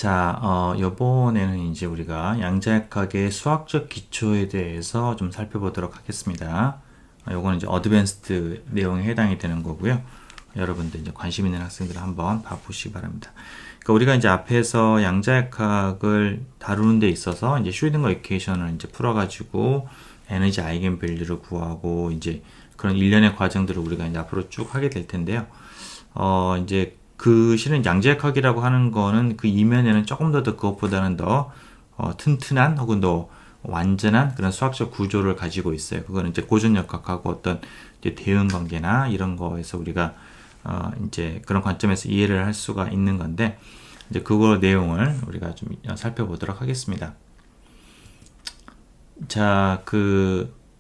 자, 요번에는 이제 우리가 양자역학의 수학적 기초에 대해서 좀 살펴보도록 하겠습니다. 요거는 이제 어드밴스드 내용에 해당이 되는 거고요. 여러분들 이제 관심 있는 학생들 한번 봐보시기 바랍니다. 그러니까 우리가 이제 앞에서 양자역학을 다루는 데 있어서 이제 슈리딩거 이퀘이션을 이제 풀어가지고 에너지 아이겐 밸류를 구하고 이제 그런 일련의 과정들을 우리가 이제 앞으로 쭉 하게 될 텐데요. 이제 그 실은 양자역학이라고 하는 거는 그 이면에는 조금 더 그것보다는 더 튼튼한 혹은 더 완전한 그런 수학적 구조를 가지고 있어요. 그거는 이제 고전역학하고 어떤 이제 대응 관계나 이런 거에서 우리가 이제 그런 관점에서 이해를 할 수가 있는 건데 이제 그거 내용을 우리가 좀 살펴보도록 하겠습니다. 자,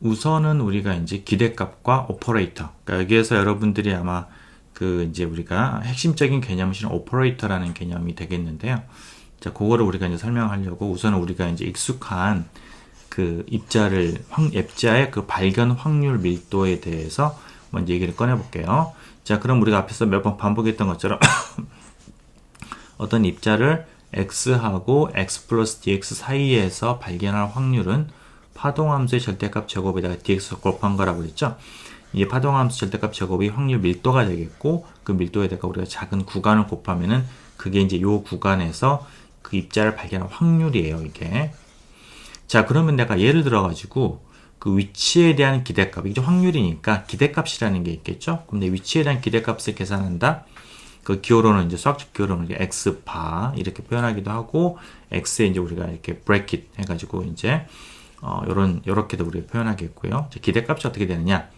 우선은 우리가 이제 기대값과 오퍼레이터. 그러니까 여기에서 여러분들이 아마 이제 우리가 핵심적인 개념은 오퍼레이터라는 개념이 되겠는데요. 자, 그거를 우리가 이제 설명하려고 우선은 우리가 이제 익숙한 입자의 그 발견 확률 밀도에 대해서 먼저 얘기를 꺼내 볼게요. 자, 그럼 우리가 앞에서 몇 번 반복했던 것처럼 어떤 입자를 x하고 x 플러스 dx 사이에서 발견할 확률은 파동함수의 절대값 제곱에다가 dx 곱한 거라고 했죠. 이 파동함수 절대값 제곱이 확률 밀도가 되겠고 그 밀도에다가 우리가 작은 구간을 곱하면은 그게 이제 요 구간에서 그 입자를 발견할 확률이에요, 이게. 자, 그러면 내가 예를 들어 가지고 그 위치에 대한 기대값, 이게 확률이니까 기대값이라는 게 있겠죠. 그럼 내 위치에 대한 기대값을 계산한다. 그 기호로는 이제 수학적 기호로는 x 바 이렇게 표현하기도 하고 x에 이제 우리가 이렇게 브래킷 해가지고 이제 요렇게도 우리가 표현하겠고요. 기대값이 어떻게 되느냐?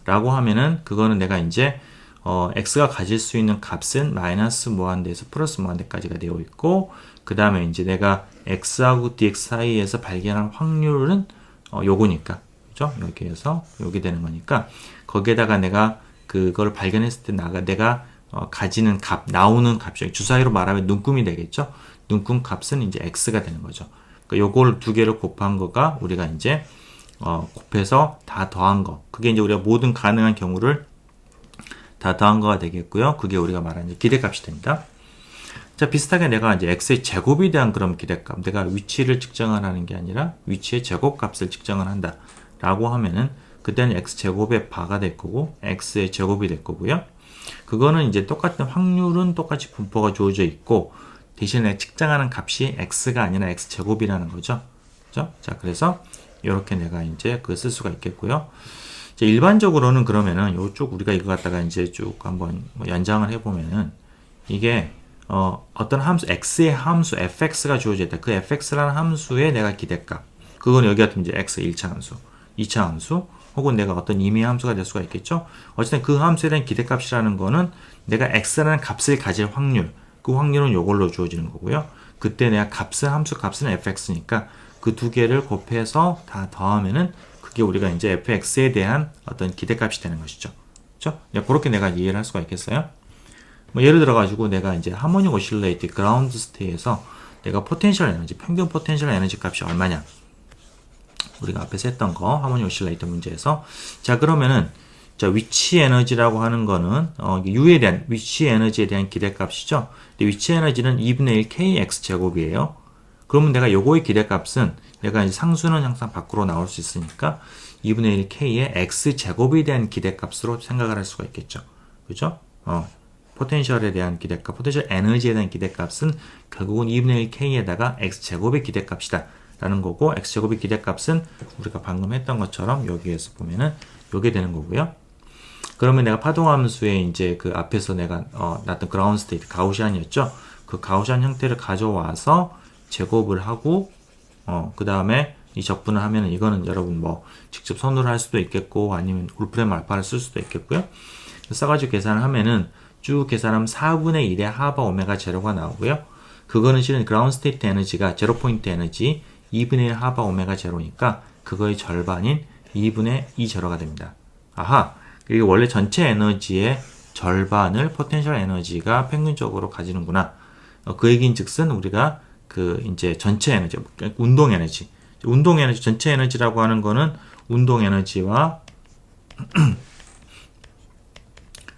라고 하면은 그거는 내가 이제 x가 가질 수 있는 값은 마이너스 무한대에서 플러스 무한대까지가 되어 있고 그 다음에 이제 내가 x하고 dx 사이에서 발견할 확률은 요거니까 그죠? 이렇게 해서 요게 되는 거니까 거기에다가 내가 그걸 발견했을 때 내가 가지는 값 나오는 값이 주사위로 말하면 눈금이 되겠죠? 눈금 값은 이제 x가 되는 거죠. 그러니까 요걸 두 개를 곱한 거가 우리가 이제 곱해서 다 더한 거. 그게 이제 우리가 모든 가능한 경우를 다 더한 거가 되겠고요. 그게 우리가 말하는 이제 기대값이 됩니다. 자, 비슷하게 내가 이제 x의 제곱에 대한 그런 기대값. 내가 위치를 측정을 하는 게 아니라 위치의 제곱값을 측정을 한다. 라고 하면은 그때는 x 제곱의 바가 될 거고 x의 제곱이 될 거고요. 그거는 이제 똑같은 확률은 똑같이 분포가 주어져 있고 대신에 측정하는 값이 x가 아니라 x 제곱이라는 거죠. 그죠? 자, 그래서 이렇게 내가 이제 쓸 수가 있겠고요. 자, 일반적으로는 그러면은 요쪽 우리가 이거 갖다가 이제 쭉 한번 연장을 해보면은 이게 어떤 함수 x의 함수 fx가 주어져 있다. 그 fx라는 함수에 내가 기대값. 그건 여기 같은 이제 x 1차 함수, 2차 함수, 혹은 내가 어떤 임의 함수가 될 수가 있겠죠. 어쨌든 그 함수에 대한 기대값이라는 거는 내가 x라는 값을 가질 확률, 그 확률은 요걸로 주어지는 거고요. 그때 내가 함수 값은 fx니까 그 두 개를 곱해서 다 더하면은 그게 우리가 이제 fx에 대한 어떤 기대값이 되는 것이죠. 그렇죠? 그렇게 내가 이해를 할 수가 있겠어요? 뭐 예를 들어 가지고 내가 이제 하모닉 오실레이트 그라운드 스테이에서 내가 포텐셜 에너지, 평균 포텐셜 에너지 값이 얼마냐? 우리가 앞에서 했던 거 하모닉 오실레이터 문제에서 자, 그러면은 자, 위치 에너지라고 하는 거는 U에 대한 위치 에너지에 대한 기대값이죠. 근데 위치 에너지는 2분의 1 kx 제곱이에요. 그러면 내가 요거의 기대값은 내가 이제 상수는 항상 밖으로 나올 수 있으니까 2분의 1 k의 x 제곱에 대한 기대값으로 생각을 할 수가 있겠죠. 그죠? 포텐셜에 대한 기대값, 포텐셜 에너지에 대한 기대값은 결국은 2분의 1 k에다가 x 제곱의 기대값이다. 라는 거고 x 제곱의 기대값은 우리가 방금 했던 것처럼 여기에서 보면은 요게 되는 거고요. 그러면 내가 파동함수에 이제 그 앞에서 내가 놨던 그라운드 스테이트 가우시안이었죠. 그 가우시안 형태를 가져와서 제곱을 하고 그 다음에 이 적분을 하면은 이거는 여러분 뭐 직접 손으로 할 수도 있겠고 아니면 울프렘 알파를 쓸 수도 있겠고요. 써가지고 계산을 하면은 쭉 계산하면 4분의 1의 하바 오메가 제로가 나오고요. 그거는 실은 그라운드 스테이트 에너지가 제로 포인트 에너지 2분의 1 하바 오메가 제로니까 그거의 절반인 2분의 2 제로가 됩니다. 아하, 이게 원래 전체 에너지의 절반을 포텐셜 에너지가 평균적으로 가지는구나. 그 얘기인 즉슨 우리가 이제 전체 에너지, 운동 에너지, 전체 에너지라고 하는 거는 운동 에너지와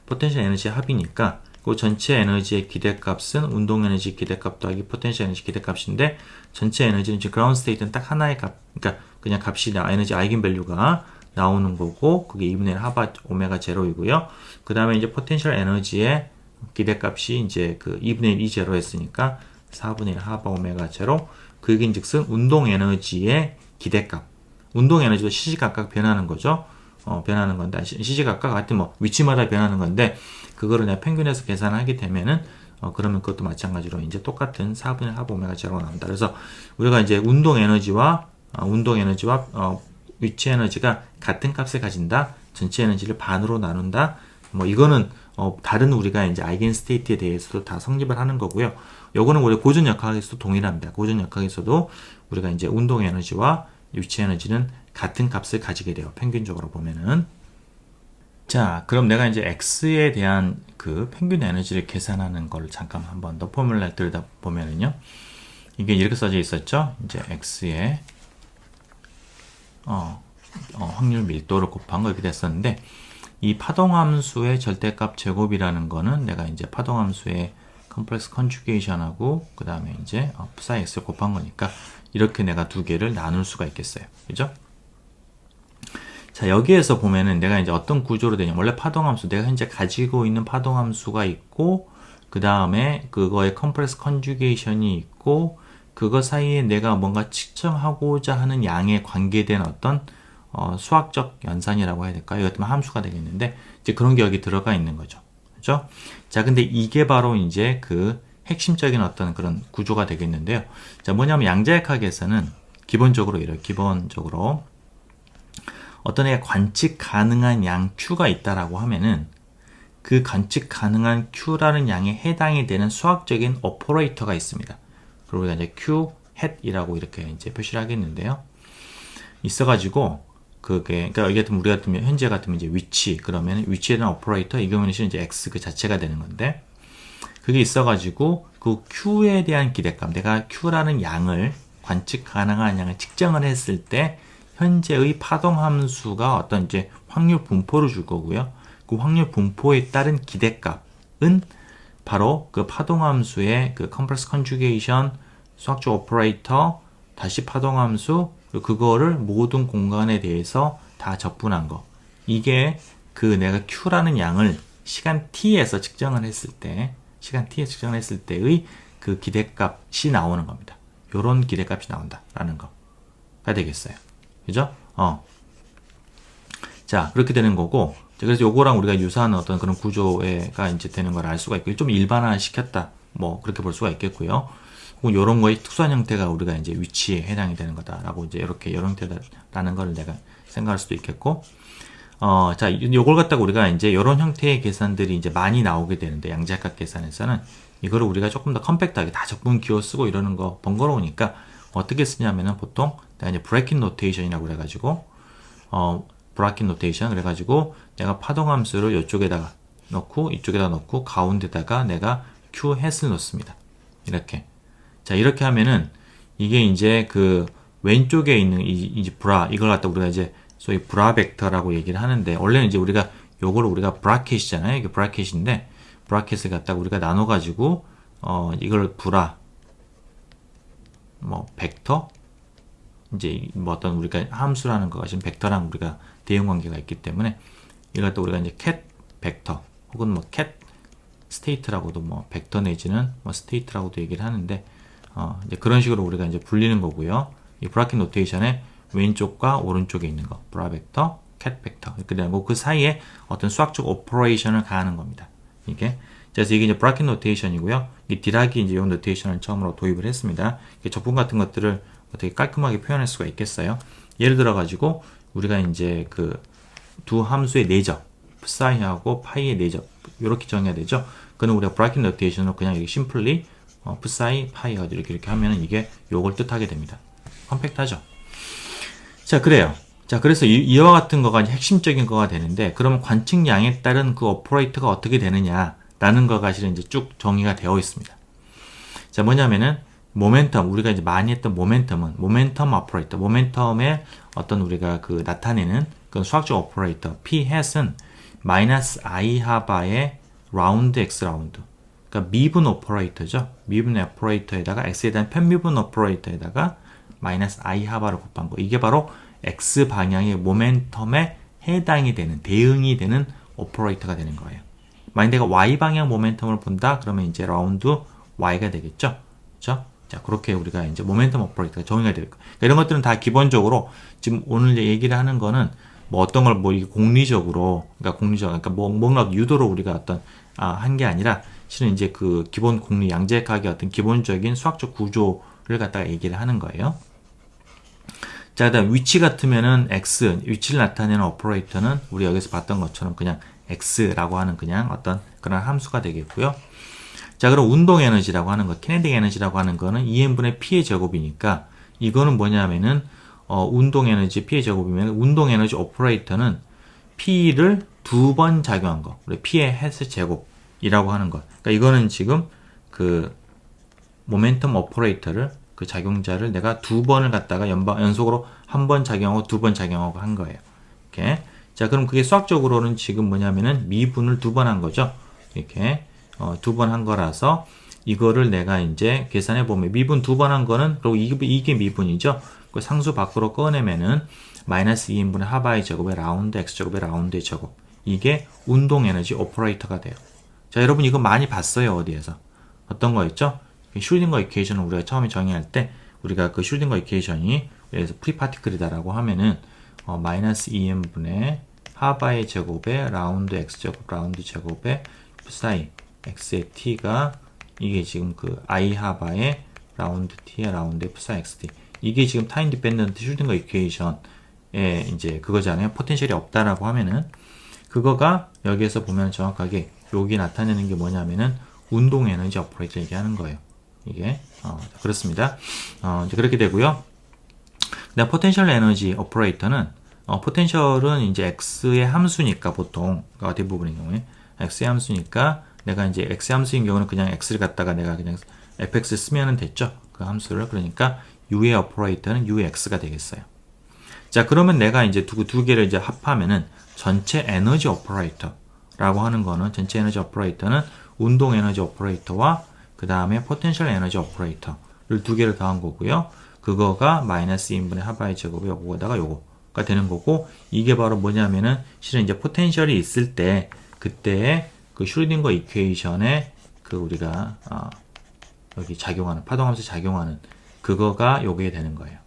포텐셜 에너지의 합이니까 그 전체 에너지의 기대값은 운동 에너지 기대값 더하기 포텐셜 에너지 기대값인데 전체 에너지는 지금 그라운드 스테이트는 딱 하나의 값, 그러니까 그냥 값이 에너지 아이겐밸류가 나오는 거고 그게 2분의 1 하바 오메가 제로이고요. 그 다음에 이제 포텐셜 에너지의 기대값이 이제 그 2분의 1이 제로였으니까 4분의 1 하바 오메가 제로. 그 얘기인즉슨 운동 에너지의 기대값. 운동 에너지도 시시각각 변하는 거죠. 변하는 건데 시시각각 같은 뭐 위치마다 변하는 건데 그거를 내가 평균해서 계산하게 되면은 그러면 그것도 마찬가지로 이제 똑같은 4분의 1 하바 오메가 제로가 나온다. 그래서 우리가 이제 운동 에너지와 위치 에너지가 같은 값을 가진다. 전체 에너지를 반으로 나눈다. 뭐 이거는 다른 우리가 이제 아이겐 스테이트에 대해서도 다 성립을 하는 거고요. 요거는 우리 고전 역학에서도 동일합니다. 고전 역학에서도 우리가 이제 운동 에너지와 위치 에너지는 같은 값을 가지게 돼요. 평균적으로 보면은. 자, 그럼 내가 이제 X에 대한 그 평균 에너지를 계산하는 걸 잠깐 한번 더 포뮬라를 들여다 보면은요. 이게 이렇게 써져 있었죠. 이제 X에 확률 밀도를 곱한 거 이렇게 됐었는데 이 파동함수의 절대값 제곱이라는 거는 내가 이제 파동함수의 컴플렉스 컨주게이션하고 그 다음에 이제 psi x를 곱한 거니까 이렇게 내가 두 개를 나눌 수가 있겠어요. 그죠? 자, 여기에서 보면은 내가 이제 어떤 구조로 되냐. 원래 파동함수, 내가 현재 가지고 있는 파동함수가 있고, 그 다음에 그거의 컴플렉스 컨주게이션이 있고, 그거 사이에 내가 뭔가 측정하고자 하는 양에 관계된 어떤 수학적 연산이라고 해야 될까요? 이것 때문에 함수가 되겠는데, 이제 그런 게 여기 들어가 있는 거죠. 그죠? 자, 근데 이게 바로 이제 그 핵심적인 어떤 그런 구조가 되겠는데요. 자, 뭐냐면 양자역학에서는 기본적으로 이래요. 기본적으로 어떤 애가 관측 가능한 양 Q가 있다라고 하면은 그 관측 가능한 Q라는 양에 해당이 되는 수학적인 오퍼레이터가 있습니다. 그리고 우리가 이제 Q 햇이라고 이렇게 이제 표시를 하겠는데요. 있어가지고 그게 그러니까 여기 같으면 우리 같으면 현재 같으면 이제 위치 그러면 위치에 대한 오퍼레이터 이 경우에는 이제 X 그 자체가 되는 건데 그게 있어가지고 그 Q에 대한 기대값 내가 Q라는 양을 관측 가능한 양을 측정을 했을 때 현재의 파동 함수가 어떤 이제 확률 분포를 줄 거고요. 그 확률 분포에 따른 기대값은 바로 그 파동 함수의 그 컴플렉스 컨주게이션 수학적 오퍼레이터 다시 파동 함수 그거를 모든 공간에 대해서 다 적분한 거. 이게 그 내가 Q라는 양을 시간 t에서 측정을 했을 때 시간 t에 측정을 했을 때의 그 기대값이 나오는 겁니다. 요런 기대값이 나온다라는 거가 되겠어요. 그죠? 자, 그렇게 되는 거고, 그래서 요거랑 우리가 유사한 어떤 그런 구조가 이제 되는 걸 알 수가 있고, 좀 일반화 시켰다. 뭐, 그렇게 볼 수가 있겠고요. 혹은 요런 거의 특수한 형태가 우리가 이제 위치에 해당이 되는 거다라고 이제 이렇게 이런 형태다라는 걸 내가 생각할 수도 있겠고, 자, 요걸 갖다가 우리가 이제 요런 형태의 계산들이 이제 많이 나오게 되는데, 양자역학 계산에서는 이거를 우리가 조금 더 컴팩트하게 다 적분 기호 쓰고 이러는 거 번거로우니까 어떻게 쓰냐면은 보통 내가 이제 브래킷 노테이션이라고 그래가지고 브래킷 노테이션 그래가지고 내가 파동 함수를 이쪽에다가 넣고 이쪽에다 넣고 가운데다가 내가 Q 햇을 넣습니다. 이렇게 자 이렇게 하면은 이게 이제 그 왼쪽에 있는 이제 이걸 갖다 우리가 이제 소위 브라 벡터라고 얘기를 하는데 원래는 이제 우리가 요거를 우리가 브라켓이잖아요. 이게 브라켓인데 브라켓을 갖다가 우리가 나눠가지고 이걸 브라 뭐 벡터 이제 뭐 어떤 우리가 함수라는 거가 지금 벡터랑 우리가 대응 관계가 있기 때문에 이걸 또 우리가 이제 캣 벡터 혹은 뭐 캣 스테이트라고도 뭐 벡터 내지는 뭐 스테이트라고도 얘기를 하는데 이제 그런 식으로 우리가 이제 불리는 거고요. 이 브라켓 노테이션의 왼쪽과 오른쪽에 있는 거 브라 벡터, 캣 벡터 이렇게 되고 그 사이에 어떤 수학적 오퍼레이션을 가하는 겁니다. 이게 그래서 이게 이제 브라켓 노테이션이고요. 이 디락이 이제 이 노테이션을 처음으로 도입을 했습니다. 적분 같은 것들을 어떻게 깔끔하게 표현할 수가 있겠어요? 예를 들어 가지고 우리가 이제 그 두 함수의 내적, psi하고 파이의 내적 이렇게 정해야 되죠. 그는 우리가 브라켓 노테이션으로 그냥 이렇게 심플리 psi, 파이가 이렇게 하면은 이게 요걸 뜻하게 됩니다. 컴팩트하죠. 자, 그래요. 자, 그래서 이와 같은 거가 이제 핵심적인 거가 되는데 그러면 관측량에 따른 그 오퍼레이터가 어떻게 되느냐라는 거가 실은 이제 쭉 정의가 되어 있습니다. 자, 뭐냐면은 모멘텀, 우리가 이제 많이 했던 모멘텀은 모멘텀 오퍼레이터, 모멘텀의 어떤 우리가 그 나타내는 그 수학적 오퍼레이터 P 햇은 마이너스 I 하바의 라운드 x 라운드. 그러니까 미분 오퍼레이터죠. 미분 오퍼레이터에다가 x에 대한 편미분 오퍼레이터에다가 마이너스 i 하바를 곱한 거. 이게 바로 x 방향의 모멘텀에 해당이 되는, 대응이 되는 오퍼레이터가 되는 거예요. 만약 내가 y 방향 모멘텀을 본다, 그러면 이제 라운드 y가 되겠죠. 그렇죠? 자, 그렇게 우리가 이제 모멘텀 오퍼레이터가 정의가 될 거예요. 그러니까 이런 것들은 다 기본적으로 지금 오늘 얘기를 하는 거는 뭐 어떤 걸 뭐 이게 공리적으로, 그러니까 뭔가 유도로 우리가 어떤 한 게 아니라 실은 이제 그 기본 공리 양자역학의 어떤 기본적인 수학적 구조를 갖다가 얘기를 하는 거예요. 자, 그다음 위치 같으면은 x, 위치를 나타내는 오퍼레이터는 우리 여기서 봤던 것처럼 그냥 x라고 하는 그냥 어떤 그런 함수가 되겠고요. 자, 그럼 운동 에너지라고 하는 거, 키네틱 에너지라고 하는 거는 2n분의 p의 제곱이니까 이거는 뭐냐면은 운동 에너지 p의 제곱이면 운동 에너지 오퍼레이터는 p를 두 번 작용한 거, 우리 p의 햇의 제곱이라고 하는 거. 그러니까 이거는 지금 그 모멘텀 오퍼레이터를 그 작용자를 내가 두 번을 갖다가 연속으로 한 번 작용하고 두 번 작용하고 한 거예요. 이렇게. 자, 그럼 그게 수학적으로는 지금 뭐냐면은 미분을 두 번 한 거죠. 이렇게 두 번 한 거라서 이거를 내가 이제 계산해 보면 미분 두 번 한 거는 그리고 이게 미분이죠. 그 상수 밖으로 꺼내면은 마이너스 2인분의 하바의 제곱의 라운드 x 제곱의 라운드의 제곱. 이게 운동 에너지 오퍼레이터가 돼요. 자, 여러분 이거 많이 봤어요. 어디에서? 어떤 거였죠? 슈딩거 이퀘이션을 우리가 처음에 정의할 때 우리가 그 슈딩거 이퀘이션이 그래서 프리파티클이다라고 하면은 마이너스 2n분의 하바의 제곱에 라운드 x제곱 라운드 제곱에 사이 x의 t가 이게 지금 그 i 하바의 라운드 t의 라운드 사이 xt 이게 지금 타임 디펜던트 슈딩거 이퀘이션에 이제 그거잖아요. 포텐셜이 없다라고 하면은 그거가 여기에서 보면 정확하게 여기 나타내는 게 뭐냐면은 운동 에너지 오퍼레이터 얘기하는 거예요. 이게 그렇습니다. 이제 그렇게 되고요. 그다음 포텐셜 에너지 오퍼레이터는 포텐셜은 이제 x의 함수니까 보통 그러니까 대부분의 경우에 x의 함수니까 내가 이제 x의 함수인 경우는 그냥 x를 갖다가 내가 그냥 fx 쓰면은 됐죠. 그 함수를. 그러니까 u의 오퍼레이터는 ux가 되겠어요. 자, 그러면 내가 이제 두 개를 이제 합하면은 전체 에너지 오퍼레이터라고 하는 거는 전체 에너지 오퍼레이터는 운동 에너지 오퍼레이터와 그 다음에 포텐셜 에너지 오퍼레이터를 두 개를 더한 거고요. 그거가 마이너스 2인분의 하바의 제곱에 요거다가 요거가 되는 거고 이게 바로 뭐냐면은 실은 이제 포텐셜이 있을 때 그때의 그 슈르딩거 이퀘이션에 그 우리가 여기 작용하는 파동함수 작용하는 그거가 요게 되는 거예요.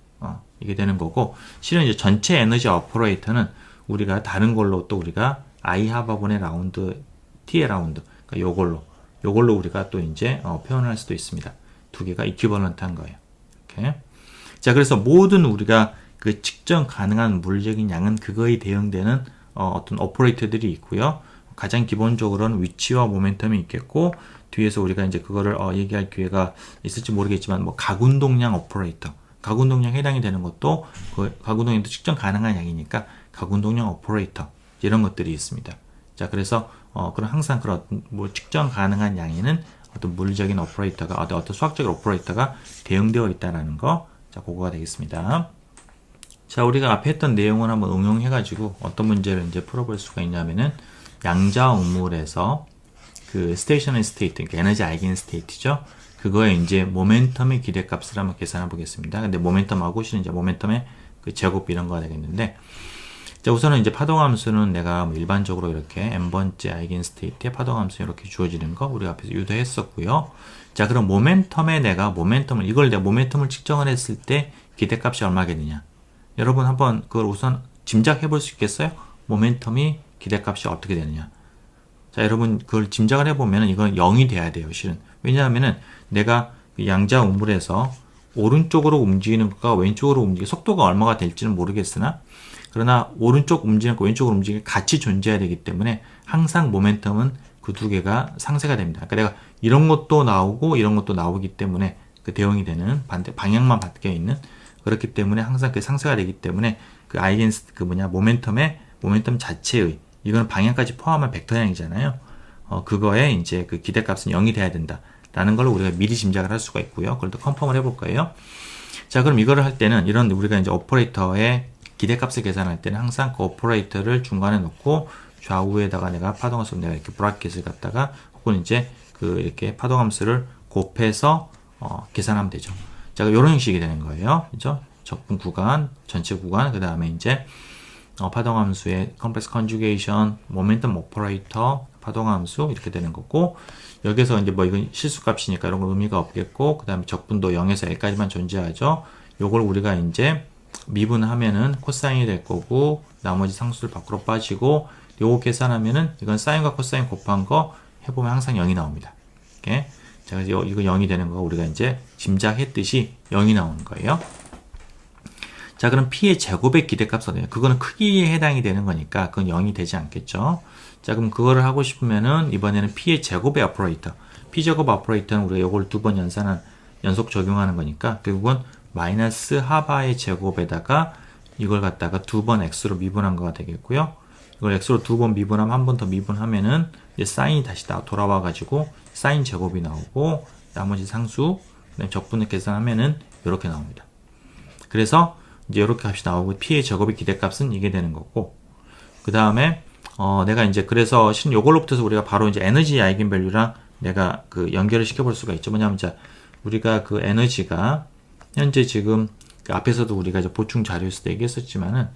이게 되는 거고 실은 이제 전체 에너지 오퍼레이터는 우리가 다른 걸로 또 우리가 I 하바분의 라운드 T의 라운드 그러니까 요걸로 우리가 또 이제 표현할 수도 있습니다. 두 개가 이퀴벌런트한 거예요. 이렇게. 자, 그래서 모든 우리가 그 측정 가능한 물리적인 양은 그거에 대응되는 어떤 오퍼레이터들이 있고요. 가장 기본적으로는 위치와 모멘텀이 있겠고 뒤에서 우리가 이제 그거를 얘기할 기회가 있을지 모르겠지만 뭐 가운동량 오퍼레이터, 가운동량 해당이 되는 것도 그 가운동량도 측정 가능한 양이니까 가운동량 오퍼레이터 이런 것들이 있습니다. 자, 그래서 그런 항상 그런 뭐 측정 가능한 양에는 어떤 물리적인 오퍼레이터가 어떤 수학적인 오퍼레이터가 대응되어 있다라는 거, 자, 그거가 되겠습니다. 자, 우리가 앞에 했던 내용을 한번 응용해가지고 어떤 문제를 이제 풀어볼 수가 있냐면은 양자 우물에서 그 스테이셔너리 스테이트, 그러니까 에너지 아이겐 스테이트죠. 그거에 이제 모멘텀의 기대값을 한번 계산해 보겠습니다. 근데 모멘텀하고 실은 이제 모멘텀의 그 제곱 이런 거가 되겠는데. 자, 우선은 이제 파동함수는 내가 뭐 일반적으로 이렇게 n번째 아이겐 스테이트의 파동함수 이렇게 주어지는 거 우리가 앞에서 유도했었고요. 자, 그럼 모멘텀에 내가 이걸 내가 모멘텀을 측정을 했을 때 기대값이 얼마겠느냐? 여러분 한번 그걸 우선 짐작해 볼 수 있겠어요? 모멘텀이 기대값이 어떻게 되느냐? 자, 여러분 그걸 짐작을 해보면 이건 0이 돼야 돼요, 실은. 왜냐하면은 내가 양자 우물에서 오른쪽으로 움직이는 것과 왼쪽으로 움직이는 속도가 얼마가 될지는 모르겠으나 그러나 오른쪽 움직이는 거 왼쪽으로 움직이는 게 같이 존재해야 되기 때문에 항상 모멘텀은 그 두 개가 상쇄가 됩니다. 그러니까 내가 이런 것도 나오고 이런 것도 나오기 때문에 그 대응이 되는 반대 방향만 바뀌어 있는 그렇기 때문에 항상 그 상쇄가 되기 때문에 그 아이겐 모멘텀 자체의 이거는 방향까지 포함한 벡터량이잖아요. 그거에 이제 그 기대값은 0이 돼야 된다라는 걸 우리가 미리 짐작을 할 수가 있고요. 그걸 또 컨펌을 해볼 거예요. 자, 그럼 이거를 할 때는 이런 우리가 이제 오퍼레이터의 기대값을 계산할 때는 항상 그 오퍼레이터를 중간에 놓고 좌우에다가 내가 파동함수 내가 이렇게 브라켓을 갖다가 혹은 이제 그 이렇게 파동함수를 곱해서 계산하면 되죠. 자, 이런 형식이 되는 거예요. 그죠? 적분 구간, 전체 구간, 그 다음에 이제 파동함수의 컴플렉스 컨주게이션, 모멘텀 오퍼레이터, 파동함수 이렇게 되는 거고, 여기서 이제 뭐 이건 실수값이니까 이런 건 의미가 없겠고, 그 다음에 적분도 0에서 L까지만 존재하죠. 요걸 우리가 이제 미분하면은 코사인이 될 거고, 나머지 상수를 밖으로 빠지고, 요거 계산하면은 이건 사인과 코사인 곱한 거 해보면 항상 0이 나옵니다. 이렇게. 자, 그래서 이거 0이 되는 거 우리가 이제 짐작했듯이 0이 나오는 거예요. 자, 그럼 P의 제곱의 기대값은 어디냐? 그거는 크기에 해당이 되는 거니까 그건 0이 되지 않겠죠. 자, 그럼 그거를 하고 싶으면은 이번에는 P의 제곱의 오퍼레이터. P 제곱 오퍼레이터는 우리가 이걸 두 번 연속 적용하는 거니까 결국은 마이너스 하바의 제곱에다가 이걸 갖다가 두 번 x로 미분한 거가 되겠고요. 이걸 x로 두 번 미분하면 한 번 더 미분하면은 이제 사인이 다시 돌아와 가지고 사인 제곱이 나오고 나머지 상수 적분을 계산하면은 이렇게 나옵니다. 그래서 이제 이렇게 값이 나오고 P의 제곱의 기대값은 이게 되는 거고, 그 다음에 내가 이제 그래서 요걸로부터서 우리가 바로 이제 에너지 아이겐밸류랑 내가 그 연결을 시켜볼 수가 있죠. 뭐냐면 이제 우리가 그 에너지가 현재 지금 그 앞에서도 우리가 이제 보충 자료에서 얘기했었지만은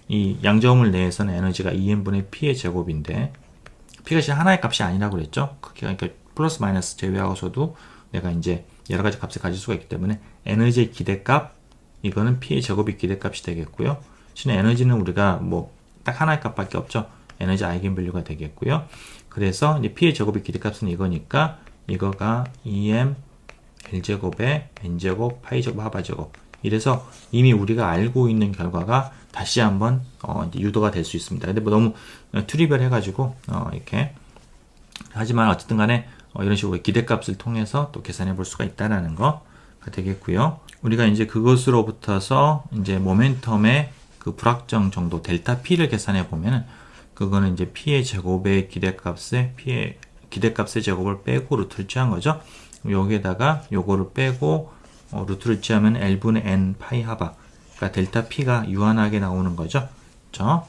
이 양자음을 내에서는 에너지가 2n분의 P의 제곱인데 P가 실은 하나의 값이 아니라고 그랬죠. 그러니까 플러스 마이너스 제외하고서도 내가 이제 여러 가지 값을 가질 수가 있기 때문에 에너지의 기대값 이거는 P의 제곱이 기대값이 되겠고요. 실은 에너지는 우리가 뭐 딱 하나의 값밖에 없죠. 에너지 아이겐밸류가 되겠고요. 그래서 이제 P의 제곱의 기대값은 이거니까 이거가 2m L제곱에 N제곱, 파이제곱, 하바제곱. 이래서 이미 우리가 알고 있는 결과가 다시 한번 이제 유도가 될 수 있습니다. 근데 뭐 너무 트리비얼 해가지고 이렇게 하지만 어쨌든 간에 이런 식으로 기대값을 통해서 또 계산해 볼 수가 있다라는 거가 되겠고요. 우리가 이제 그것으로부터서 이제 모멘텀의 그 불확정 정도 델타 P를 계산해 보면은 그거는 이제 P의 제곱의 기대값에 P의 기대값의 제곱을 빼고 루트를 취한 거죠. 여기에다가 요거를 빼고 루트를 취하면 L분의 N 파이 하바. 그러니까 델타 P가 유한하게 나오는 거죠. 그렇죠?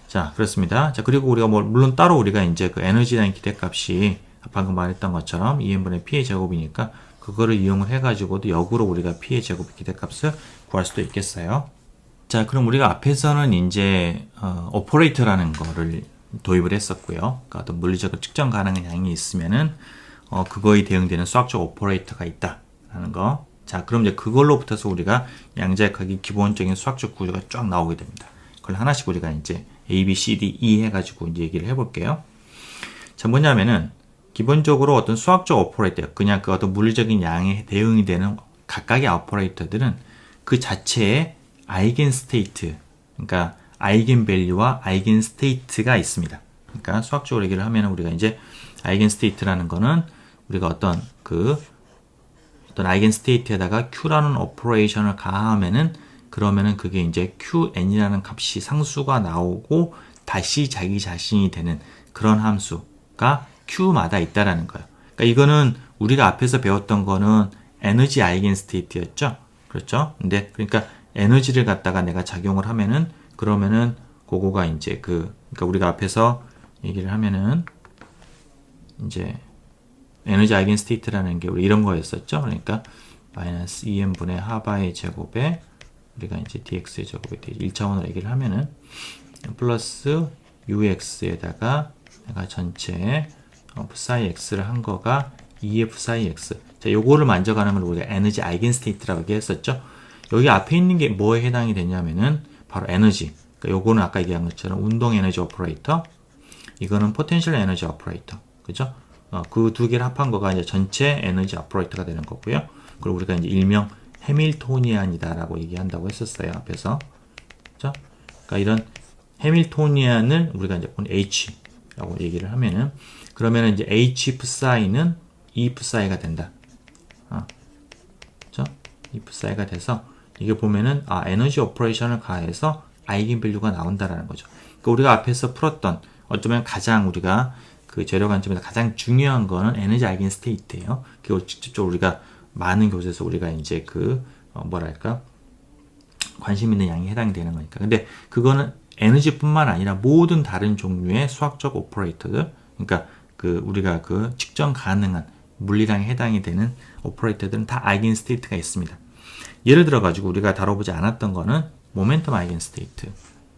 자, 그렇습니다. 자, 그리고 우리가 물론 따로 우리가 이제 그 에너지라는 기대값이 방금 말했던 것처럼 2n분의 P의 제곱이니까 그거를 이용을 해가지고도 역으로 우리가 P의 제곱 기대값을 구할 수도 있겠어요. 자, 그럼 우리가 앞에서는 이제 오퍼레이터라는 거를 도입을 했었고요. 그러니까 어떤 물리적으로 측정 가능한 양이 있으면은 그거에 대응되는 수학적 오퍼레이터가 있다라는 거. 자, 그럼 이제 그걸로부터서 우리가 양자역학의 기본적인 수학적 구조가 쫙 나오게 됩니다. 그걸 하나씩 우리가 이제 A, B, C, D, E 해가지고 이제 얘기를 해볼게요. 자, 뭐냐면은 기본적으로 어떤 수학적 오퍼레이터, 그냥 그 어떤 물리적인 양에 대응이 되는 각각의 오퍼레이터들은 그 자체에 아이겐 스테이트, 그러니까 아이겐 밸류와 아이겐 스테이트가 있습니다. 그러니까 수학적으로 얘기를 하면 우리가 이제 아이겐 스테이트라는 거는 우리가 어떤 아이겐 스테이트에다가 Q라는 오퍼레이션을 가하면은 그러면은 그게 이제 QN이라는 값이 상수가 나오고 다시 자기 자신이 되는 그런 함수가 Q마다 있다라는 거예요. 그러니까 이거는 우리가 앞에서 배웠던 거는 에너지 아이겐 스테이트였죠. 그렇죠? 근데 그러니까 에너지를 갖다가 내가 작용을 하면은 그러면은 그거가 이제 그러니까 우리가 앞에서 얘기를 하면은 이제 에너지 아이겐 스테이트라는 게 우리 이런 거였었죠. 그러니까 마이너스 2n분의 하바의 제곱에 우리가 이제 dx의 제곱에 대해 1차원으로 얘기를 하면은 플러스 ux에다가 내가 전체 psi x를 한 거가 2f psi x. 자, 요거를 만져가는 걸 우리가 에너지 아이겐 스테이트라고 얘기했었죠. 여기 앞에 있는 게 뭐에 해당이 되냐면은 바로 에너지. 그러니까 요거는 아까 얘기한 것처럼 운동 에너지 오퍼레이터. 이거는 포텐셜 에너지 오퍼레이터. 그죠? 그 두 개를 합한 거가 이제 전체 에너지 오퍼레이터가 되는 거고요. 그리고 우리가 이제 일명 해밀토니안이다라고 얘기한다고 했었어요. 앞에서. 그죠? 그러니까 이런 해밀토니안을 우리가 이제 H라고 얘기를 하면은 그러면은 이제 H psi는 E psi가 된다. 그죠? E psi가 돼서 이게 보면은 에너지 오퍼레이션을 가해서 아이겐 밸류가 나온다라는 거죠. 그러니까 우리가 앞에서 풀었던 어쩌면 가장 우리가 그 재료 관점에서 가장 중요한 거는 에너지 아이겐 스테이트예요. 그리고 직접적으로 우리가 많은 교재에서 우리가 이제 뭐랄까 관심 있는 양이 해당이 되는 거니까. 근데 그거는 에너지뿐만 아니라 모든 다른 종류의 수학적 오퍼레이터들, 그러니까 그 우리가 그 측정 가능한 물리량에 해당이 되는 오퍼레이터들은 다 아이겐 스테이트가 있습니다. 예를 들어 가지고 우리가 다뤄보지 않았던 거는 모멘텀 아이겐 스테이트.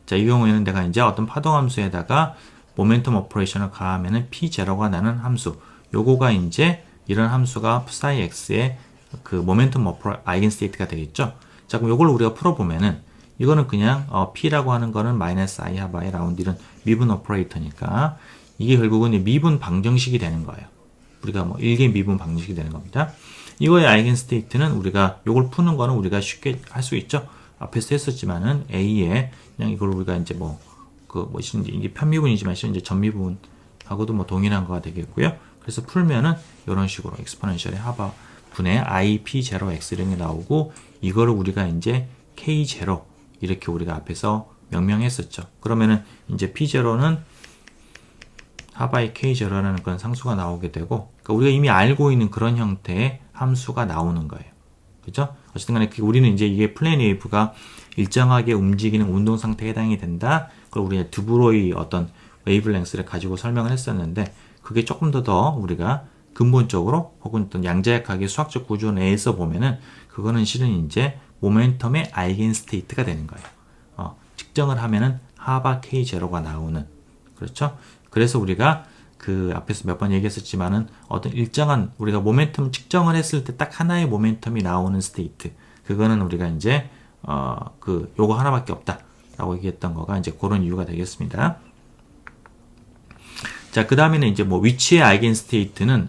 자, 이 경우에는 내가 이제 어떤 파동 함수에다가 모멘텀 오퍼레이션을 가하면은 P0가 나는 함수. 요거가 이제 이런 함수가 psi x의 그 모멘텀 아이겐 스테이트가 되겠죠. 자, 그럼 요걸 우리가 풀어보면은 이거는 그냥 P라고 하는 거는 마이너스 I 하바의 라운드 이런 미분 오퍼레이터니까 이게 결국은 미분 방정식이 되는 거예요. 우리가 뭐 일개 미분 방정식이 되는 겁니다. 이거의 아이겐 스테이트는 우리가 요걸 푸는 거는 우리가 쉽게 할 수 있죠. 앞에서 했었지만은 A에 그냥 이걸 우리가 이제 이게 편미분이지만 실은 이제 전미분하고도 뭐 동일한 거가 되겠고요. 그래서 풀면은 이런 식으로 엑스포넨셜의 하바 분의 IP0x 이런 게 나오고 이거를 우리가 이제 K0 이렇게 우리가 앞에서 명명했었죠. 그러면은 이제 P0는 하바의 K0라는 그런 상수가 나오게 되고, 그러니까 우리가 이미 알고 있는 그런 형태의 함수가 나오는 거예요. 그죠? 어쨌든 간에 우리는 이제 이게 플레인 웨이브가 일정하게 움직이는 운동 상태에 해당이 된다. 그걸 우리가 드브로이 어떤 웨이브랭스를 가지고 설명을 했었는데, 그게 조금 더 우리가 근본적으로 혹은 또 양자역학의 수학적 구조 내에서 보면은 그거는 실은 이제 모멘텀의 아이겐 스테이트가 되는 거예요. 측정을 하면은 하바 K0가 나오는, 그렇죠? 그래서 우리가 그 앞에서 몇 번 얘기했었지만은 어떤 일정한 우리가 모멘텀 측정을 했을 때 딱 하나의 모멘텀이 나오는 스테이트, 그거는 우리가 이제 요거 하나밖에 없다라고 얘기했던 거가 이제 그런 이유가 되겠습니다. 자, 그 다음에는 이제 뭐 위치의 아이겐 스테이트는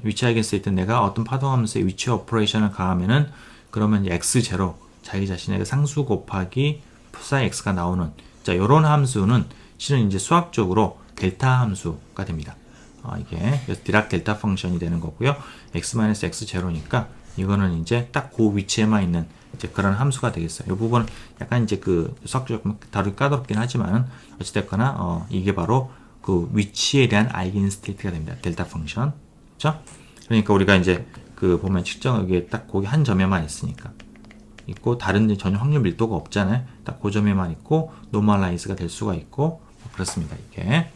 내가 어떤 파동함수의 위치 오퍼레이션을 가하면은 그러면 x0 자기 자신의 상수 곱하기 psi x가 나오는, 자, 요런 함수는 실은 이제 수학적으로 델타 함수가 됩니다. 이게 그래서 디락 델타 펑션이 되는 거고요. x-x0니까 이거는 이제 딱 그 위치에만 있는 이제 그런 함수가 되겠어요. 이 부분은 약간 이제 그 수학적으로 다루기 까다롭긴 하지만 어찌됐거나 이게 바로 그 위치에 대한 아이겐 스테이트가 됩니다. 델타 펑션. 그렇죠? 그러니까 우리가 이제 그 보면 측정 여기에 딱 거기 한 점에만 있으니까 있고 다른 데 전혀 확률 밀도가 없잖아요. 딱 그 점에만 있고 노멀라이즈가 될 수가 있고 그렇습니다. 이게.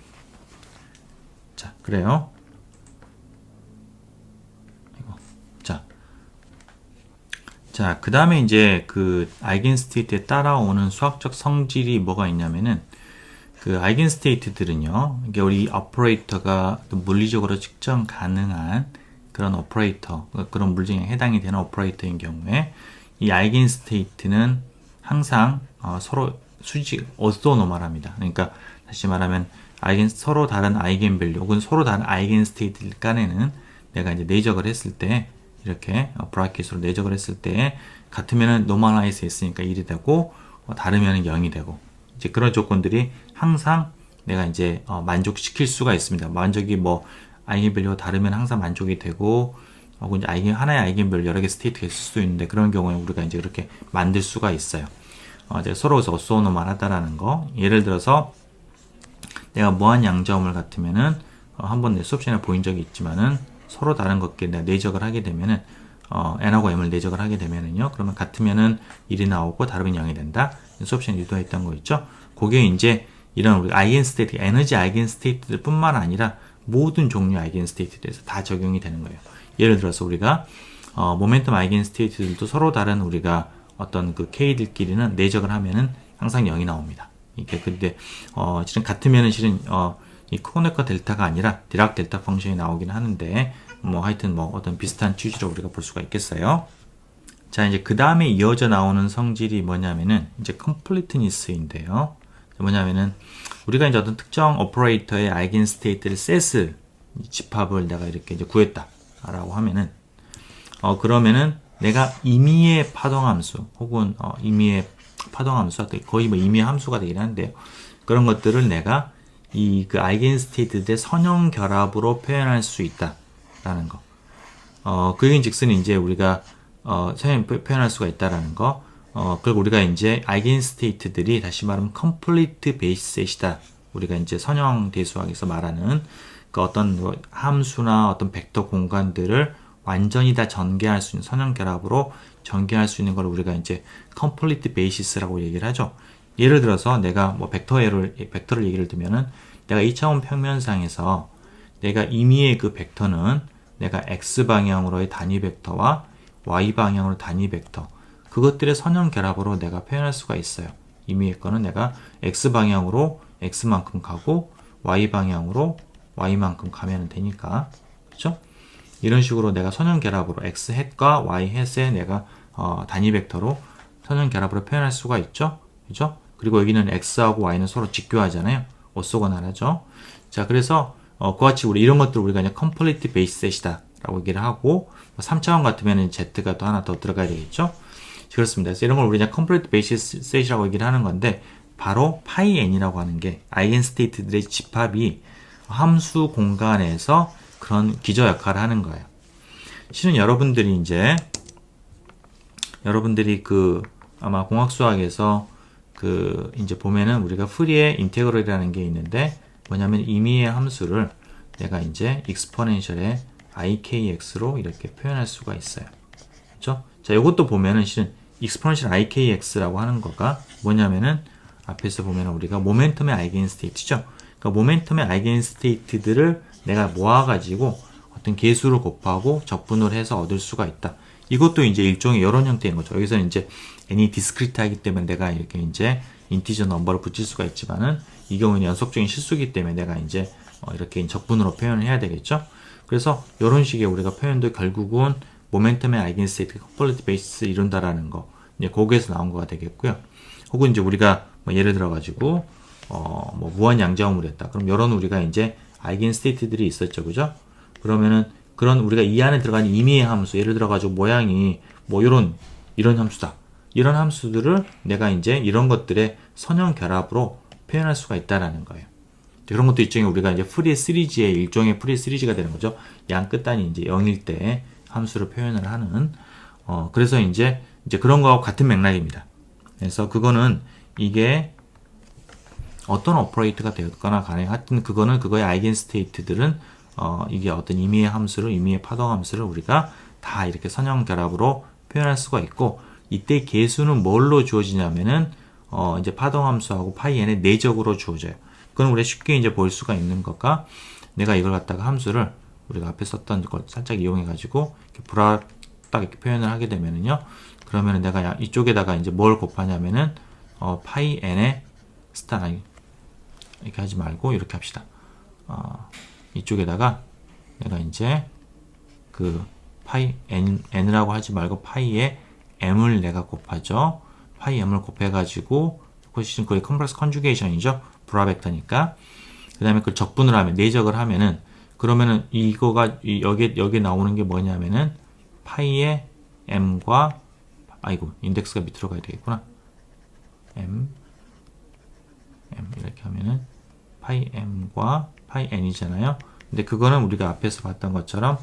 자, 그래요. 자, 그 다음에 이제 그 아이겐 스테이트에 따라오는 수학적 성질이 뭐가 있냐면은 그 아이겐 스테이트들은요, 이게 우리 오퍼레이터가 물리적으로 측정 가능한 그런 오퍼레이터, 그런 물리적에 해당이 되는 오퍼레이터인 경우에 이 아이겐 스테이트는 항상 서로 수직 오소노멀합니다. 그러니까 다시 말하면 서로 다른 아이겐 밸류 혹은 서로 다른 아이겐 스테이트 간에는 내가 이제 내적을 했을 때 이렇게 브라켓으로 내적을 했을 때 같으면은 노멀라이즈 했으니까 1이 되고 다르면은 0이 되고 이제 그런 조건들이 항상 내가 이제 만족시킬 수가 있습니다. 만족이 뭐 아이겐 밸류가 다르면 항상 만족이 되고 혹은 이제 하나의 아이겐 밸류 여러 개 스테이트가 있을 수도 있는데 그런 경우에 우리가 이제 이렇게 만들 수가 있어요. 이제 서로 오소노멀하다라는 거. 예를 들어서 내가 무한 양자음을 같으면은 한번 내 수업 시간에 보인 적이 있지만은 서로 다른 것끼리 내가 내적을 하게 되면은 n하고 m을 내적을 하게 되면은요, 그러면 같으면은 1이 나오고 다르면 0이 된다. 수업 시간에 유도했던 거 있죠. 그게 이제 이런 우리 아이겐 스테이트, 에너지 아이겐 스테이트들 뿐만 아니라 모든 종류 아이겐 스테이트들에서 다 적용이 되는 거예요. 예를 들어서 우리가 모멘텀 아이겐 스테이트들도 서로 다른 우리가 어떤 그 k들끼리는 내적을 하면은 항상 0이 나옵니다. 이게 근데 실은 같으면은 실은 이 코네커 델타가 아니라 디락 델타 펑션이 나오긴 하는데 뭐 하여튼 뭐 어떤 비슷한 취지로 우리가 볼 수가 있겠어요. 자, 이제 그 다음에 이어져 나오는 성질이 뭐냐면은 이제 completeness인데요. 뭐냐면은 우리가 이제 어떤 특정 오퍼레이터의 아이겐 스테이트를 셋을 집합을 내가 이렇게 이제 구했다라고 하면은 그러면은 내가 임의의 파동함수 혹은 임의의 파동함수 거의 뭐 임의의 함수가 되긴 하는데요. 그런 것들을 내가 그 아이겐 스테이트들의 선형 결합으로 표현할 수 있다라는 거. 그인즉슨 이제 우리가 선형 표현할 수가 있다라는 거. 그리고 우리가 이제 아이겐 스테이트들이 다시 말하면 complete base set이다. 우리가 이제 선형 대수학에서 말하는 그 어떤 함수나 어떤 벡터 공간들을 완전히 다 전개할 수 있는 선형 결합으로 전개할 수 있는 걸 우리가 이제 complete basis라고 얘기를 하죠. 예를 들어서 내가 뭐 벡터를 얘기를 들면은 내가 2차원 평면상에서 내가 임의의 그 벡터는 내가 x 방향으로의 단위 벡터와 y 방향으로 단위 벡터 그것들의 선형 결합으로 내가 표현할 수가 있어요. 임의의 거는 내가 x 방향으로 x만큼 가고 y 방향으로 y만큼 가면 되니까 그렇죠? 이런 식으로 내가 선형 결합으로 x 햇과 y 햇에 내가 단위 벡터로 선형 결합으로 표현할 수가 있죠. 그죠? 그리고 여기는 x하고 y는 서로 직교하잖아요. 오소고나라죠. 자, 그래서 그와 같이 우리 이런 것들 우리가 그냥 complete base set이다 라고 얘기를 하고 3차원 같으면 z가 또 하나 더 들어가야 되겠죠. 그렇습니다. 그래서 이런 걸 우리 그냥 complete base set이라고 얘기를 하는 건데 바로 파이 n이라고 하는 게 아이겐스테이트들의 집합이 함수 공간에서 그런 기저 역할을 하는 거예요. 실은 여러분들이 아마 공학수학에서 이제 보면은 우리가 프리의 인테그럴이라는 게 있는데 뭐냐면 임의의 함수를 내가 이제 익스포넨셜의 ikx로 이렇게 표현할 수가 있어요. 그렇죠? 자, 이것도 보면은 실은 익스포넨셜 ikx라고 하는 거가 뭐냐면은 앞에서 보면은 우리가 모멘텀의 아이겐스테이트죠. 그러니까 모멘텀의 아이겐스테이트들을 내가 모아가지고 어떤 계수를 곱하고 적분을 해서 얻을 수가 있다. 이것도 이제 일종의 이런 형태인 거죠. 여기서는 이제 n이 디스크리트하기 때문에 내가 이렇게 이제 인티저 넘버를 붙일 수가 있지만은 이 경우는 연속적인 실수기 때문에 내가 이제 이렇게 적분으로 표현을 해야 되겠죠. 그래서 이런 식의 우리가 표현도 결국은 모멘텀의 아이겐스테이트 complete base 이룬다라는 거 이제 거기에서 나온 거가 되겠고요. 혹은 이제 우리가 뭐 예를 들어 가지고 뭐 무한 양자음을 했다. 그럼 이런 우리가 이제 아이겐스테이트들이 있었죠, 그죠? 그러면은 그런 우리가 이 안에 들어간 임의의 함수, 예를 들어 가지고 모양이 뭐 이런 함수다. 이런 함수들을 내가 이제 이런 것들의 선형 결합으로 표현할 수가 있다라는 거예요. 그런 것도 일종의 우리가 이제 프리 시리즈의 일종의 프리 시리즈가 되는 거죠. 양 끝단이 이제 0일 때 함수를 표현을 하는 그래서 이제 그런 거하고 같은 맥락입니다. 그래서 그거는 이게 어떤 오퍼레이터가 되었거나 간에 하여튼 그거는 그거의 아이겐스테이트들은 이게 어떤 임의의 함수를 임의의 파동 함수를 우리가 다 이렇게 선형 결합으로 표현할 수가 있고 이때 계수는 뭘로 주어지냐면은 이제 파동 함수하고 파이 n의 내적으로 주어져요. 그건 우리가 쉽게 이제 볼 수가 있는 거가 내가 이걸 갖다가 함수를 우리가 앞에 썼던 걸 살짝 이용해 가지고 이렇게 딱 이렇게 표현을 하게 되면은요. 그러면은 내가 이쪽에다가 이제 뭘 곱하냐면은 파이 n의 스타 이렇게 하지 말고 이렇게 합시다. 이쪽에다가 내가 이제 그 파이 n이라고 하지 말고 파이의 m을 내가 곱하죠. 파이 m을 곱해가지고 그것이 거의 컴플렉스 컨주게이션이죠. 브라벡터니까. 그 다음에 그걸 적분을 하면 내적을 하면은 그러면은 이거가 여기 나오는 게 뭐냐면은 파이의 m과 인덱스가 밑으로 가야 되겠구나. m 이렇게 하면은 파이 m과 파이 n이잖아요. 근데 그거는 우리가 앞에서 봤던 것처럼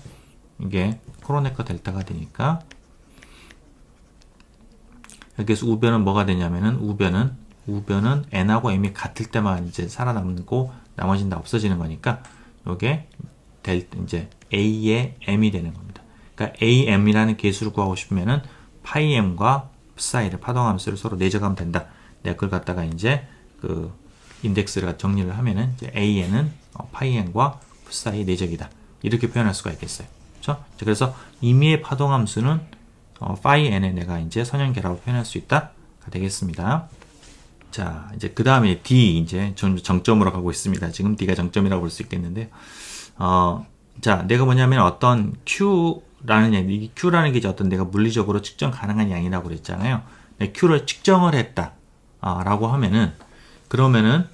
이게 코로네커 델타가 되니까 여기서 우변은 뭐가 되냐면은 우변은 n하고 m이 같을 때만 이제 살아남고 나머지는 다 없어지는 거니까 요게 이제 a의 m이 되는 겁니다. 그러니까 am이라는 계수를 구하고 싶으면은 파이 m과 사이를 파동함수를 서로 내적하면 된다. 내가 그걸 갖다가 이제 그 인덱스를 정리를 하면은 이제 an은 파이 n과 사이 내적이다. 이렇게 표현할 수가 있겠어요. 그렇죠? 그래서 임의의 파동함수는 파이 n에 내가 이제 선형 결합을 표현할 수 있다가 되겠습니다. 자, 이제 그 다음에 D 이제 정점으로 가고 있습니다. 지금 D가 정점이라고 볼 수 있겠는데요. 자, 내가 뭐냐면 어떤 Q라는 양, 이 Q라는 게 이제 어떤 내가 물리적으로 측정 가능한 양이라고 그랬잖아요. Q를 측정을 했다. 라고 하면은, 그러면은,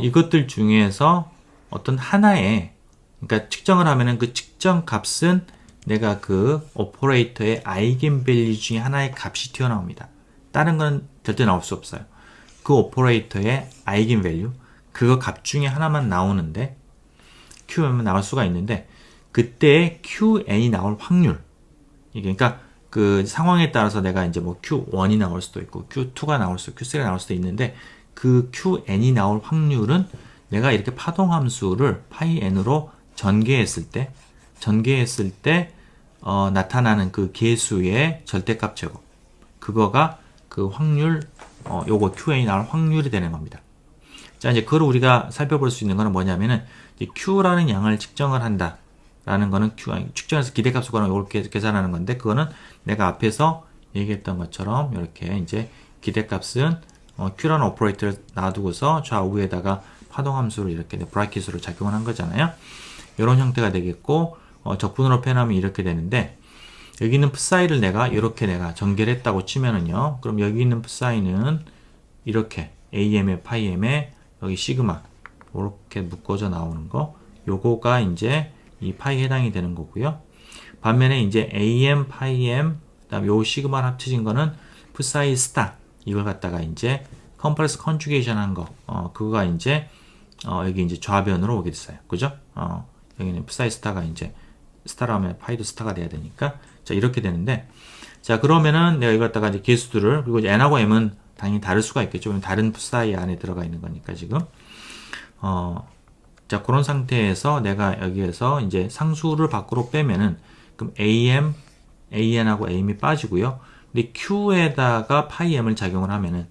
이것들 중에서 어떤 하나의, 그러니까 측정을 하면은 그 측정 값은 내가 그 오퍼레이터의 아이겐밸류 중에 하나의 값이 튀어나옵니다. 다른 건 절대 나올 수 없어요. 그 오퍼레이터의 아이겐밸류, 그거 값 중에 하나만 나오는데, Q만 나올 수가 있는데, 그때 QN이 나올 확률, 이게 그러니까 그 상황에 따라서 내가 이제 뭐 Q1이 나올 수도 있고, Q2가 나올 수도 있고, Q3가 나올 수도 있는데, 그 QN이 나올 확률은 내가 이렇게 파동함수를 파이 n으로 전개했을 때 나타나는 그 계수의 절대값 제곱. 그거가 그 확률, 요거 QN이 나올 확률이 되는 겁니다. 자, 이제 그걸 우리가 살펴볼 수 있는 거는 뭐냐면은, Q라는 양을 측정을 한다. 라는 거는 측정해서 기대값을 거는 이렇게 계산하는 건데, 그거는 내가 앞에서 얘기했던 것처럼 이렇게 이제 기대값은 Q라는 오퍼레이터를 놔두고서 좌우에다가 파동함수를 이렇게 브라켓으로 작용을 한 거잖아요. 이런 형태가 되겠고, 적분으로 표현하면 이렇게 되는데, 여기 있는 psi를 이렇게 내가 전개했다고 치면은요, 그럼 여기 있는 psi는 이렇게 AM에 파이M에 여기 시그마 이렇게 묶어져 나오는 거, 요거가 이제 이 파이에 해당이 되는 거고요. 반면에 이제 AM, 파이M, 그다음 요 시그마를 합쳐진 거는 psi 스타, 이걸 갖다가 이제 컴플렉스 컨주게이션 한 거, 그거가 이제 여기 이제 좌변으로 오게 됐어요. 그죠? 여기는 psi 스타가 이제 스타라 하면 파이도 스타가 돼야 되니까, 자, 이렇게 되는데, 자, 그러면은 내가 이걸 갖다가 이제 개수들을, 그리고 이제 n하고 m은 당연히 다를 수가 있겠죠. 다른 psi 안에 들어가 있는 거니까 지금. 자, 그런 상태에서 내가 여기에서 이제 상수를 밖으로 빼면은, 그럼 AM, AN하고 AM이 빠지고요. 근데 Q에다가 파이M을 작용을 하면은,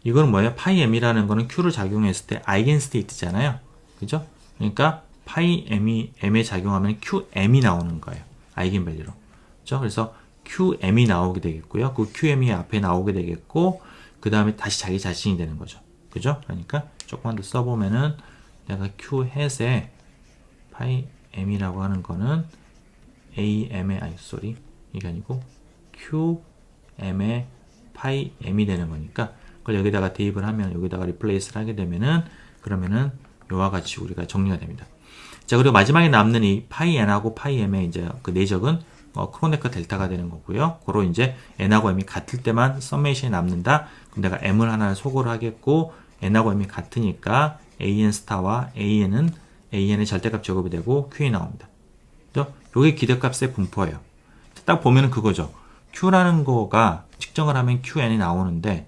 이건 뭐예요? 파이M이라는 거는 Q를 작용했을 때 아이겐 스테이트잖아요. 그죠? 그러니까 파이M이 M에 작용하면 QM이 나오는 거예요. 아이겐 밸류로. 그죠? 그래서 QM이 나오게 되겠고요. 그 QM이 앞에 나오게 되겠고, 그 다음에 다시 자기 자신이 되는 거죠. 그죠? 그러니까 조금만 더 써보면은 내가 Q 햇에 파이 M이라고 하는 거는 AM의, 이게 아니고 QM의 파이 M이 되는 거니까 그걸 여기다가 대입을 하면 여기다가 리플레이스를 하게 되면은 그러면은 요와 같이 우리가 정리가 됩니다. 자, 그리고 마지막에 남는 이 파이 N하고 파이 M의 이제 그 내적은 크로네커 델타가 되는 거고요. 그로 이제 N하고 M이 같을 때만 서메이션이 남는다. 그럼 내가 M을 하나를 소거를 하겠고 N하고 M이 같으니까 AN 스타와 AN은 AN의 절대값 제곱이 되고 Q이 나옵니다. 요게 기대값의 분포예요. 딱 보면은 그거죠. Q라는 거가 측정을 하면 QN이 나오는데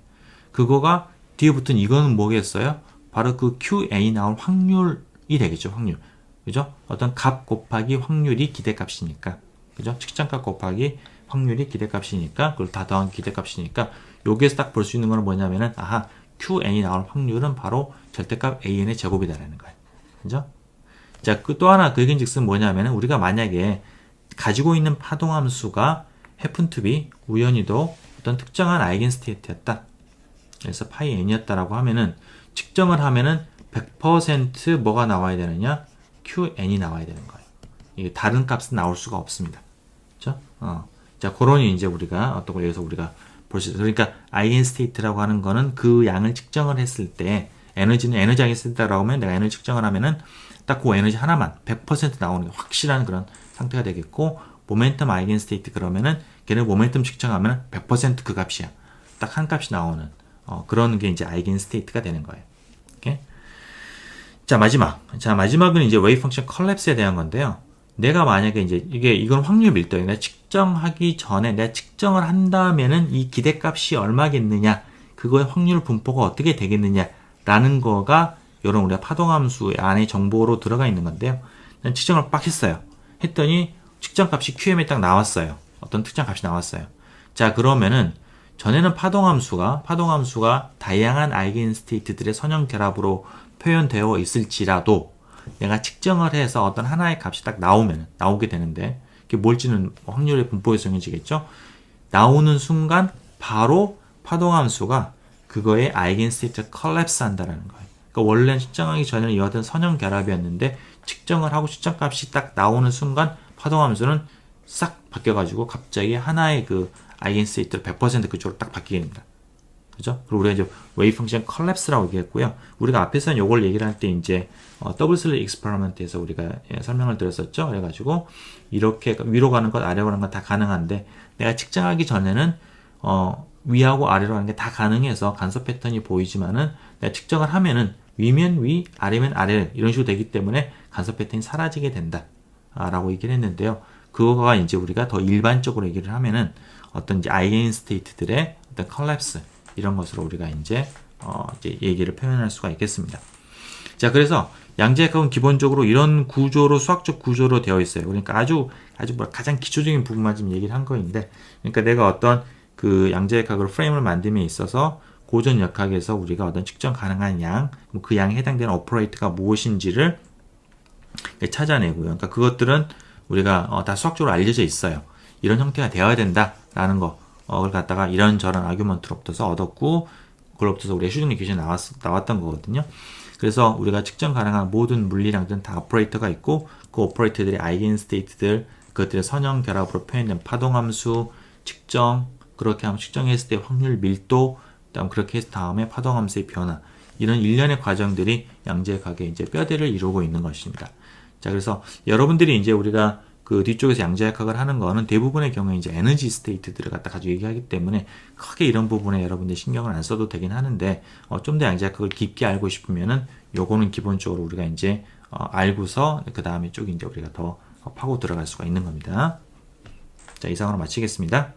그거가 뒤에 붙은 이거는 뭐겠어요? 바로 그 QN이 나올 확률이 되겠죠. 확률. 그죠? 어떤 값 곱하기 확률이 기대값이니까. 그죠? 측정값 곱하기 확률이 기대값이니까 그걸 다 더한 기대값이니까 여기에서 딱 볼 수 있는 건 뭐냐면은 아하, QN이 나올 확률은 바로 절대값 AN의 제곱이다라는 거예요. 그죠? 자, 또 하나 그 얘기인즉슨 뭐냐면은 우리가 만약에 가지고 있는 파동함수가 happen to be 우연히도 어떤 특정한 아이겐 스테이트였다. 그래서 파이 n이었다라고 하면은 측정을 하면은 100% 뭐가 나와야 되느냐? QN이 나와야 되는 거예요. 이게 다른 값은 나올 수가 없습니다. 그렇죠? 자, 그러니 이제 우리가 어떤 걸 여기서 우리가 볼 수 있어요. 그러니까 아이겐 스테이트라고 하는 거는 그 양을 측정을 했을 때 에너지는 에너지 아이겐 스테이트라고 하면 내가 에너지 측정을 하면은 딱 그 에너지 하나만 100% 나오는 게 확실한 그런 상태가 되겠고 모멘텀 아이겐 스테이트 그러면은 걔는 모멘텀 측정하면 100% 그 값이야. 딱 한 값이 나오는 그런 게 이제 아이겐 스테이트가 되는 거예요. 오케이? 자, 마지막은 이제 웨이브 펑션 컬랩스에 대한 건데요. 내가 만약에 이제 이건 확률 밀도예요. 내가 측정하기 전에 내가 측정을 한다면은 이 기대값이 얼마겠느냐, 그거의 확률 분포가 어떻게 되겠느냐라는 거가 이런 우리가 파동함수 안에 정보로 들어가 있는 건데요. 난 측정을 빡 했어요. 했더니 측정값이 QM에 딱 나왔어요. 어떤 특정값이 나왔어요. 자, 그러면은 전에는 파동함수가 다양한 아이겐 스테이트들의 선형 결합으로 표현되어 있을지라도 내가 측정을 해서 어떤 하나의 값이 딱 나오게 되는데 그게 뭘지는 확률의 분포에서 정해지겠죠. 나오는 순간 바로 파동함수가 그거의 아이겐 스테이트를 컬랩스 한다라는 거예요. 그러니까 원래는 측정하기 전에는 이와 같은 선형 결합이었는데 측정을 하고 측정값이 딱 나오는 순간 파동함수는 싹 바뀌어가지고 갑자기 하나의 그 아이겐 스테이트를 100% 그쪽으로 딱 바뀌게 됩니다. 그죠? 그리고 우리가 이제 웨이브 펑션 컬랩스라고 얘기했고요. 우리가 앞에서는 이걸 얘기를 할 때 이제 더블 슬릿 익스퍼리먼트에서 우리가 설명을 드렸었죠. 그래가지고 이렇게 위로 가는 것, 아래로 가는 것 다 가능한데 내가 측정하기 전에는 위하고 아래로 가는 게 다 가능해서 간섭 패턴이 보이지만은 내가 측정을 하면은 위면 위, 아래면 아래 이런 식으로 되기 때문에 간섭 패턴이 사라지게 된다. 라고 얘기를 했는데요. 그거가 이제 우리가 더 일반적으로 얘기를 하면은 어떤 이제 아이겐 스테이트들의 어떤 컬랩스 이런 것으로 우리가 이제 얘기를 표현할 수가 있겠습니다. 자, 그래서 양자역학은 기본적으로 이런 구조로 수학적 구조로 되어 있어요. 그러니까 아주 가장 기초적인 부분만 좀 얘기를 한 거인데, 그러니까 내가 어떤 그 양자역학으로 프레임을 만듦에 있어서 고전 역학에서 우리가 어떤 측정 가능한 양, 그 양에 해당되는 오퍼레이터가 무엇인지를 찾아내고요. 그러니까 그것들은 우리가 다 수학적으로 알려져 있어요. 이런 형태가 되어야 된다라는 거를 갖다가 이런저런 아규먼트로부터 얻었고, 그로부터 우리가 슈징리 기준이 나왔던 거거든요. 그래서 우리가 측정 가능한 모든 물리량들은 다 오퍼레이터가 있고, 그 오퍼레이터들의 아이겐스테이트들, 그것들의 선형 결합으로 표현된 파동함수, 측정, 그렇게 하면 측정했을 때 확률 밀도, 그다음 그렇게 해서 다음에 파동함수의 변화, 이런 일련의 과정들이 양자역학의 이제 뼈대를 이루고 있는 것입니다. 자, 그래서 여러분들이 이제 우리가 그 뒤쪽에서 양자역학을 하는 거는 대부분의 경우에 이제 에너지 스테이트들을 갖다 가지고 얘기하기 때문에 크게 이런 부분에 여러분들 신경을 안 써도 되긴 하는데, 좀 더 양자역학을 깊게 알고 싶으면은 요거는 기본적으로 우리가 이제 알고서 그 다음에 쪽 이제 우리가 더 파고 들어갈 수가 있는 겁니다. 자, 이상으로 마치겠습니다.